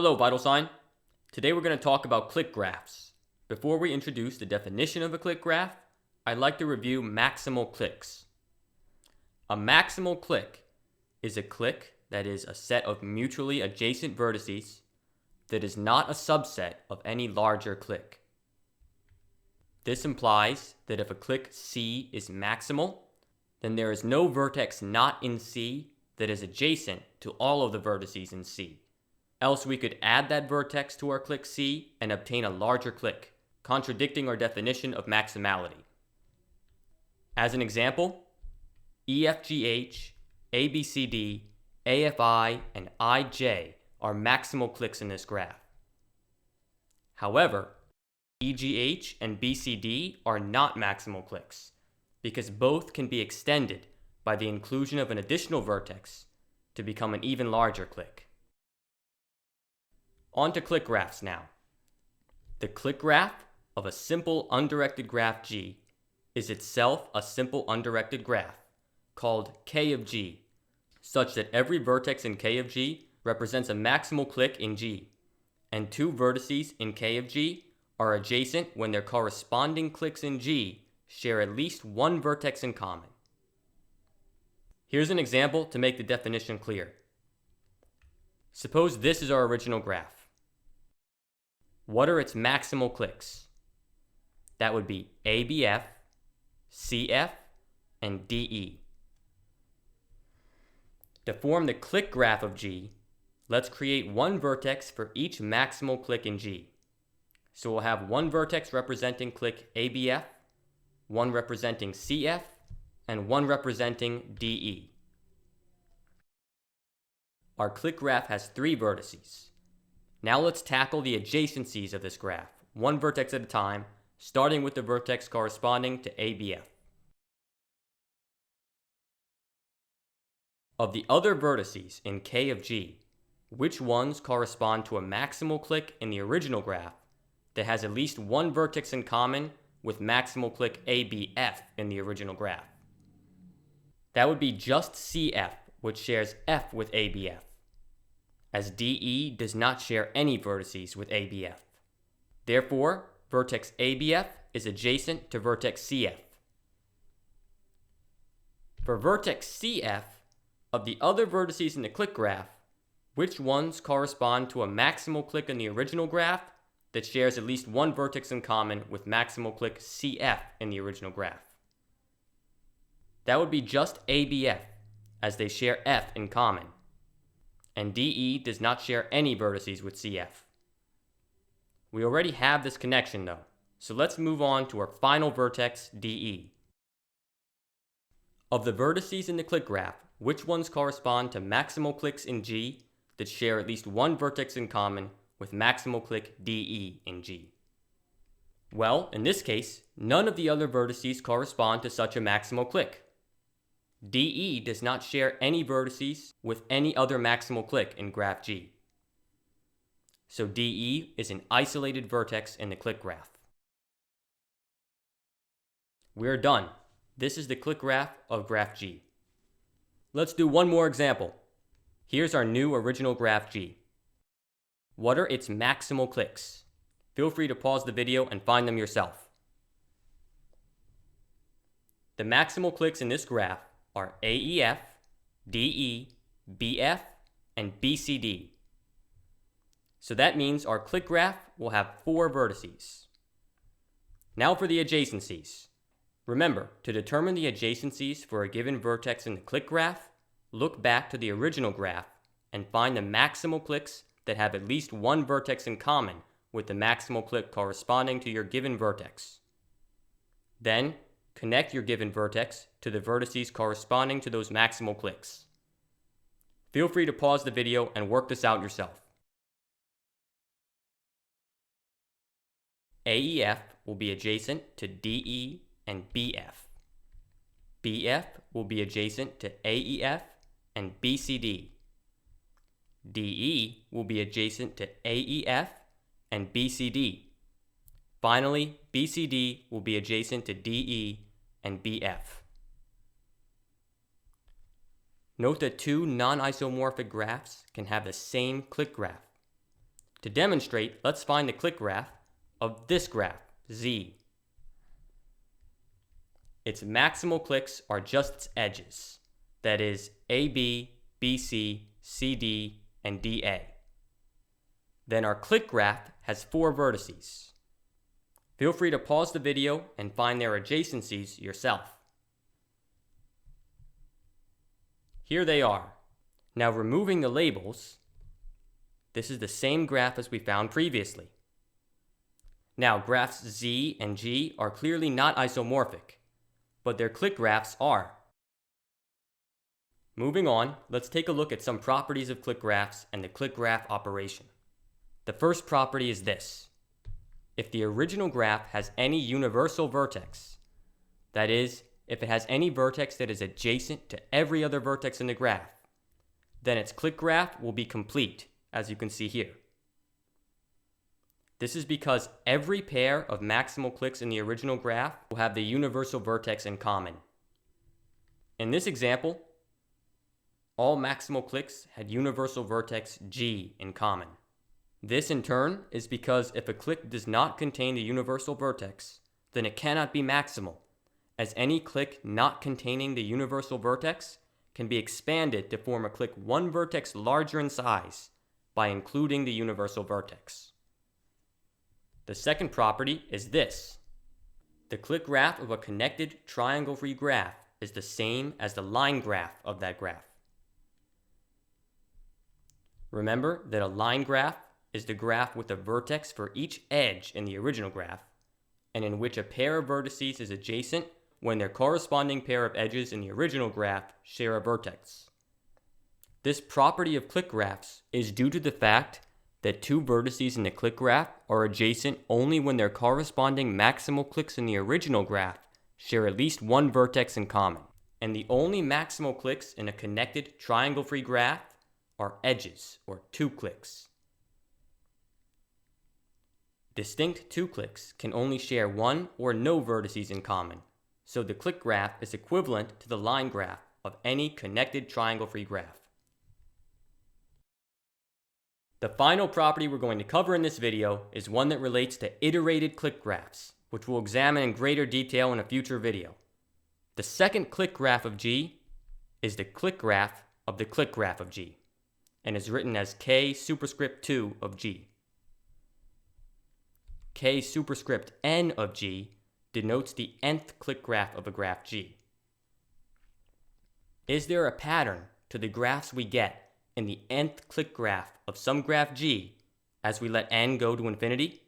Hello, Vital Sign. Today we're going to talk about clique graphs. Before we introduce the definition of a clique graph, I'd like to review maximal cliques. A maximal clique is a clique that is a set of mutually adjacent vertices that is not a subset of any larger clique. This implies that if a clique C is maximal, then there is no vertex not in C that is adjacent to all of the vertices in C. Else we could add that vertex to our clique C and obtain a larger clique, contradicting our definition of maximality. As an example, EFGH, ABCD, AFI, and IJ are maximal cliques in this graph. However, EGH and BCD are not maximal cliques, because both can be extended by the inclusion of an additional vertex to become an even larger clique. On to clique graphs now. The clique graph of a simple undirected graph G is itself a simple undirected graph called K of G, such that every vertex in K of G represents a maximal clique in G, and two vertices in K of G are adjacent when their corresponding cliques in G share at least one vertex in common. Here's an example to make the definition clear. Suppose this is our original graph. What are its maximal cliques? That would be ABF, CF, and DE. To form the clique graph of G, let's create one vertex for each maximal clique in G. So we'll have one vertex representing clique ABF, one representing CF, and one representing DE. Our clique graph has three vertices. Now let's tackle the adjacencies of this graph, one vertex at a time, starting with the vertex corresponding to ABF. Of the other vertices in K of G, which ones correspond to a maximal clique in the original graph that has at least one vertex in common with maximal clique ABF in the original graph? That would be just CF, which shares F with ABF, as DE does not share any vertices with ABF. Therefore, vertex ABF is adjacent to vertex CF. For vertex CF, of the other vertices in the clique graph, which ones correspond to a maximal clique in the original graph that shares at least one vertex in common with maximal clique CF in the original graph? That would be just ABF, as they share F in common, and DE does not share any vertices with CF. We already have this connection though, so let's move on to our final vertex, DE. Of the vertices in the clique graph, which ones correspond to maximal cliques in G that share at least one vertex in common with maximal clique DE in G? Well, in this case, none of the other vertices correspond to such a maximal clique. DE does not share any vertices with any other maximal clique in graph G. So DE is an isolated vertex in the clique graph. We're done. This is the clique graph of graph G. Let's do one more example. Here's our new original graph G. What are its maximal cliques? Feel free to pause the video and find them yourself. The maximal cliques in this graph are AEF, DE, BF, and BCD. So that means our clique graph will have four vertices. Now for the adjacencies. Remember, to determine the adjacencies for a given vertex in the clique graph, look back to the original graph and find the maximal cliques that have at least one vertex in common with the maximal clique corresponding to your given vertex. Then, connect your given vertex to the vertices corresponding to those maximal cliques. Feel free to pause the video and work this out yourself. AEF will be adjacent to DE and BF. BF will be adjacent to AEF and BCD. DE will be adjacent to AEF and BCD. Finally, BCD will be adjacent to DE and BF. Note that two non-isomorphic graphs can have the same clique graph. To demonstrate, let's find the clique graph of this graph, Z. Its maximal cliques are just its edges, that is AB, BC, CD, and DA. Then our clique graph has 4 vertices. Feel free to pause the video and find their adjacencies yourself. Here they are. Now removing the labels, this is the same graph as we found previously. Now graphs Z and G are clearly not isomorphic, but their clique graphs are. Moving on, let's take a look at some properties of clique graphs and the clique graph operation. The first property is this. If the original graph has any universal vertex, that is, if it has any vertex that is adjacent to every other vertex in the graph, then its clique graph will be complete, as you can see here. This is because every pair of maximal cliques in the original graph will have the universal vertex in common. In this example, all maximal cliques had universal vertex G in common. This in turn is because if a clique does not contain the universal vertex, then it cannot be maximal, as any clique not containing the universal vertex can be expanded to form a clique one vertex larger in size by including the universal vertex. The second property is this. The clique graph of a connected triangle-free graph is the same as the line graph of that graph. Remember that a line graph is the graph with a vertex for each edge in the original graph, and in which a pair of vertices is adjacent when their corresponding pair of edges in the original graph share a vertex. This property of clique graphs is due to the fact that 2 vertices in the clique graph are adjacent only when their corresponding maximal cliques in the original graph share at least one vertex in common. And the only maximal cliques in a connected triangle-free graph are edges, or 2 cliques. Distinct 2 cliques can only share one or no vertices in common, so the clique graph is equivalent to the line graph of any connected triangle-free graph. The final property we're going to cover in this video is one that relates to iterated clique graphs, which we'll examine in greater detail in a future video. The second clique graph of G is the clique graph of the clique graph of G, and is written as K superscript 2 of G. K superscript n of G denotes the nth clique graph of a graph G. Is there a pattern to the graphs we get in the nth clique graph of some graph G as we let n go to infinity?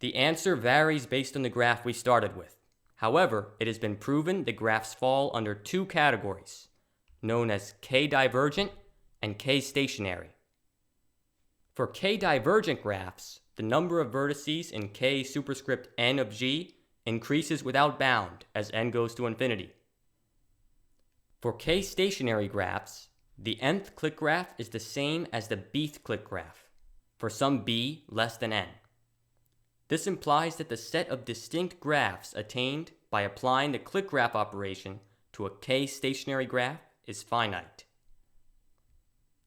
The answer varies based on the graph we started with. However, it has been proven that graphs fall under 2 categories, known as k-divergent and k-stationary. For k-divergent graphs, the number of vertices in K superscript n of G increases without bound as n goes to infinity. For k-stationary graphs, the nth clique graph is the same as the bth clique graph, for some b less than n. This implies that the set of distinct graphs attained by applying the clique graph operation to a k-stationary graph is finite.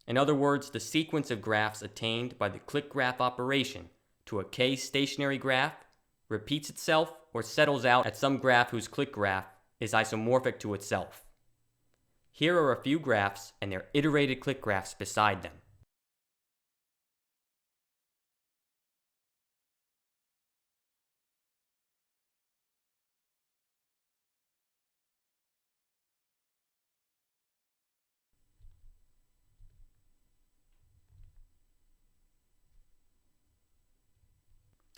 In other words, the sequence of graphs attained by the clique graph operation to a k-stationary graph repeats itself or settles out at some graph whose clique graph is isomorphic to itself. Here are a few graphs and their iterated clique graphs beside them.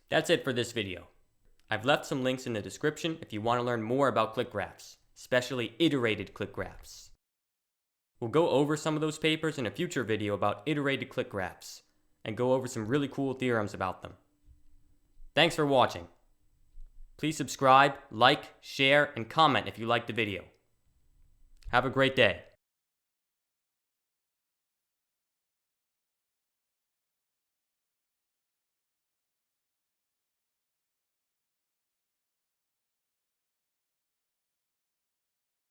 That's it for this video. I've left some links in the description if you want to learn more about clique graphs, especially iterated clique graphs. We'll go over some of those papers in a future video about iterated clique graphs, and go over some really cool theorems about them. Thanks for watching. Please subscribe, like, share, and comment if you liked the video. Have a great day.